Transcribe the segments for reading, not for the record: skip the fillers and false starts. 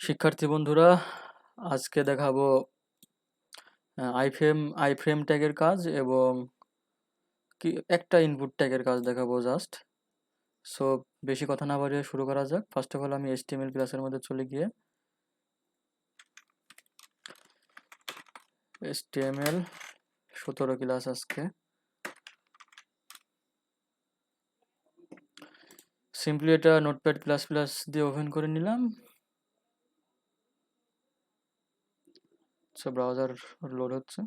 শিক্ষার্থী বন্ধুরা, আজকে দেখাবো আইফ্রেম ট্যাগের কাজ এবং কি একটা ইনপুট ট্যাগের কাজ দেখাবো জাস্ট। সো বেশি কথা না বাড়িয়ে শুরু করা যাক। ফার্স্ট অফ অল আমি এইচটিএমএল ক্লাসের মধ্যে চলে গিয়ে এইচটিএমএল 17 ক্লাস আজকে সিম্পলি এটা নোটপ্যাড প্লাস প্লাস দিয়ে ওপেন করে নিলাম। সো ব্রাউজার লোড হচ্ছে।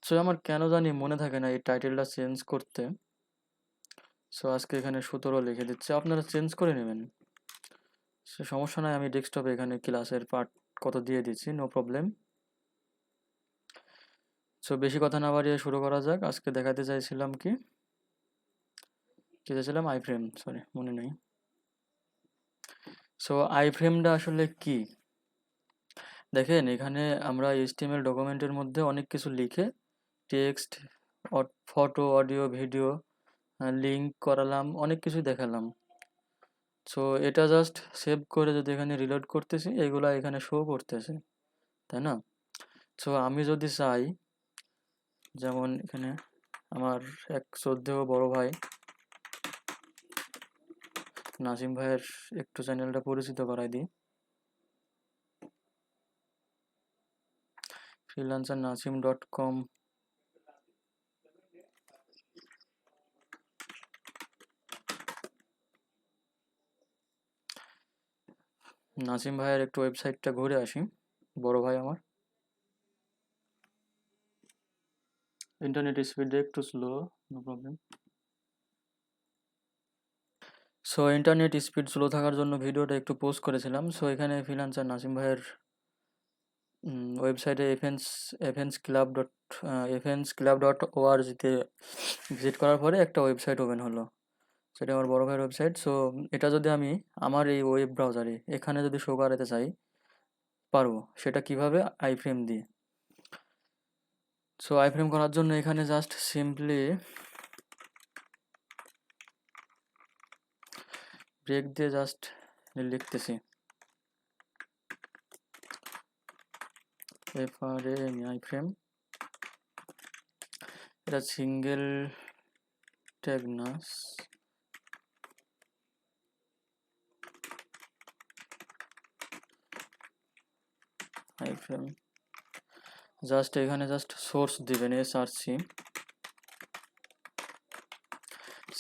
সো আমার কেন জানি মনে থাকে না এই টাইটেলটা চেঞ্জ করতে। সো আজকে এখানে 17 লিখে দিচ্ছে, আপনারা চেঞ্জ করে নেবেন। সে সমস্যা নাই, আমি ডেস্কটপে এখানে ক্লাসের পার্ট কত দিয়ে দিচ্ছি, নো প্রবলেম। সো বেশি কথা না বাড়িয়ে শুরু করা যাক। আজকে দেখাতে চাইছিলাম কি চাইছিলাম আইফ্রেম, সরি মনে নেই। সো আইফ্রেমটা আসলে কি দেখেন, এখানে আমরা এইচটিএমএল ডকুমেন্টের মধ্যে অনেক কিছু লিখে text, photo, audio, video, link করালাম, অনেক কিছু দেখালাম। সো এটা জাস্ট সেভ করে যদি এখানে রিলোড করতেছি, এগুলা এখানে শো করতেছে, তাই না? সো আমি যদি চাই, যেমন এখানে আমার এক শ্রদ্ধেয় বড় ভাই নাজিম ভাইয়ের একটু চ্যানেলটা পরিচিত করাই দিই। freelancernasim.com। নাজিম ভাইয়ের একটু ওয়েবসাইটটা ঘুরে আসি। বড় ভাই আমার ইন্টারনেট স্পিড একটু slow, no problem. So internet speed slow থাকার জন্য ভিডিওটা একটু পোস্ট করেছিলাম। সো এখানে ফ্রিল্যান্সার নাসিম ভাইয়ের ওয়েবসাইটে FNSclub.org-তে ভিজিট করার পরে একটা ওয়েবসাইট ওপেন হলো, সেটা আমার বড় ভাইয়ের ওয়েবসাইট। সো এটা যদি আমি আমার এই ওয়েব ব্রাউজারে এখানে যদি শো করাতে চাই, পারবো। সেটা কিভাবে? আইফ্রেম দিয়ে। সো আইফ্রেম করার জন্য এখানে জাস্ট সিম্পলি ব্রেক দিয়ে জাস্ট লিখতেছি FRAM আইফ্রেম। এটা সিঙ্গেল ট্যাগ না, আইফ্রেম। জাস্ট এখানে জাস্ট সোর্স দিবেন SRC।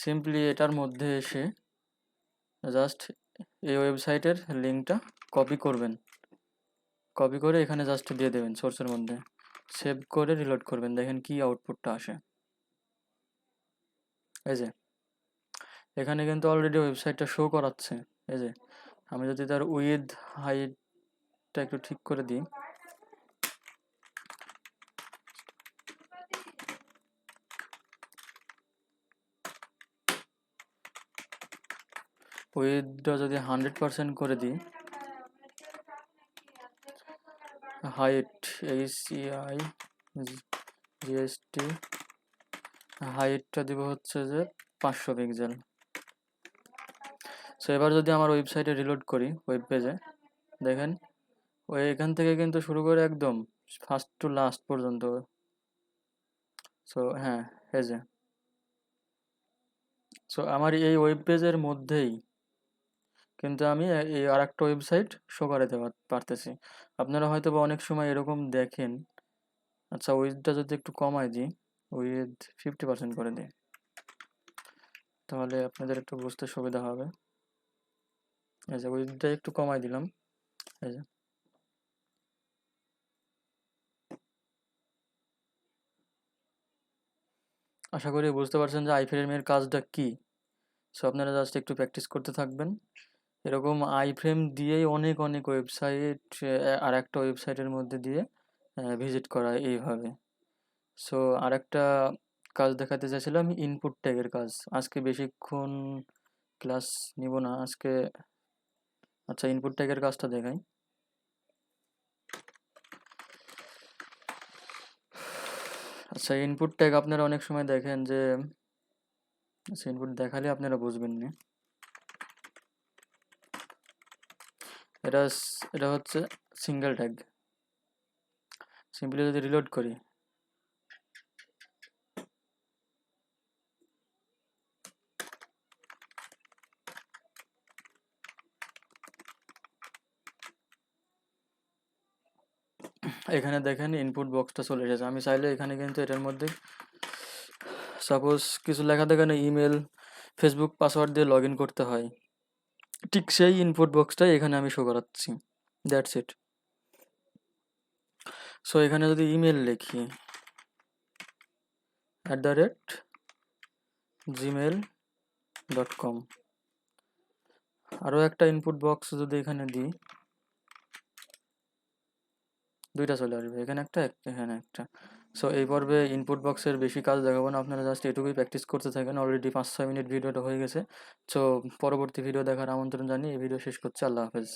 সিম্পলি এটার মধ্যে এসে জাস্ট এই ওয়েবসাইটের লিঙ্কটা কপি করবেন, কপি করে এখানে জাস্ট দিয়ে দেবেন সোর্সের মধ্যে, সেভ করে রিলোড করবেন। দেখেন কি আউটপুটটা আসে। এই যে এখানে কিন্তু অলরেডি ওয়েবসাইটটা শো করাচ্ছে। এই যে আমি যদি তার উইথ হাইটটা একটু ঠিক করে দিই, উইথটা যদি 100% করে দিই, হাইট HEIGST হাইটটা দিব হচ্ছে যে 500 পিক্সেল। সো এবার যদি আমার ওয়েবসাইটে রিলোড করি, ওয়েব পেজে দেখেন ওই এখান থেকে কিন্তু শুরু করে একদম ফার্স্ট টু লাস্ট পর্যন্ত। সো হ্যাঁ, এই যে সো আমার এই ওয়েব পেজের মধ্যেই কিন্তু আমি এই আর একটা ওয়েবসাইট শো করাতে পারতেছি। আপনারা হয়তো বা অনেক সময় এরকম দেখেন। আচ্ছা, উইথটা যদি একটু কমাই দিই, উইথ 50% করে দিই, তাহলে আপনাদের একটু বুঝতে সুবিধা হবে। এই যে উইথটা একটু কমাই দিলাম। এই যে আশা করি বুঝতে পারছেন যে আইফ্রেমের কাজটা কি। সো আপনারা জাস্ট একটু প্র্যাকটিস করতে থাকবেন। এরকম আইফ্রেম দিয়েই অনেক অনেক ওয়েবসাইট আর একটা ওয়েবসাইটের মধ্যে দিয়ে ভিজিট করা এইভাবে। সো আরেকটা কাজ দেখাতে চাইছিলাম, ইনপুট ট্যাগের কাজ। আজকে বেশিক্ষণ ক্লাস নিব না আজকে। আচ্ছা, ইনপুট ট্যাগের কাজটা দেখাই। আচ্ছা, ইনপুট ট্যাগ আপনারা অনেক সময় দেখেন যে, আচ্ছা ইনপুট দেখালে আপনারা বুঝবেন না। এটা হচ্ছে সিঙ্গেল ট্যাগ। সিম্পলি যদি রিলোড করি, এখানে দেখেন ইনপুট বক্সটা চলে এসেছে। আমি চাইলে এখানে কিন্তু এটার মধ্যে সাপোজ কিছু লেখা দেখেন ইমেল, ফেসবুক পাসওয়ার্ড দিয়ে লগ ইন করতে হয়, ঠিক সেই ইনপুট বক্সটাই এখানে আমি শো করাচ্ছি। That's it. সো এখানে যদি ইমেল লিখি @gmail.com, আরও একটা ইনপুট বক্স যদি এখানে দিই, দুইটা চলে আসবে, এখানে একটা এখানে একটা। সো এই পর্বে ইনপুট বক্সের বেশি কাজ দেখাবো না, আপনারা জাস্ট এটুকুই প্র্যাকটিস করতে থাকেন। অলরেডি 5-6 মিনিট ভিডিওটা হয়ে গেছে। সো পরবর্তী ভিডিও দেখার আমন্ত্রণ জানিয়ে এই ভিডিও শেষ করছি। আল্লাহ হাফেজ।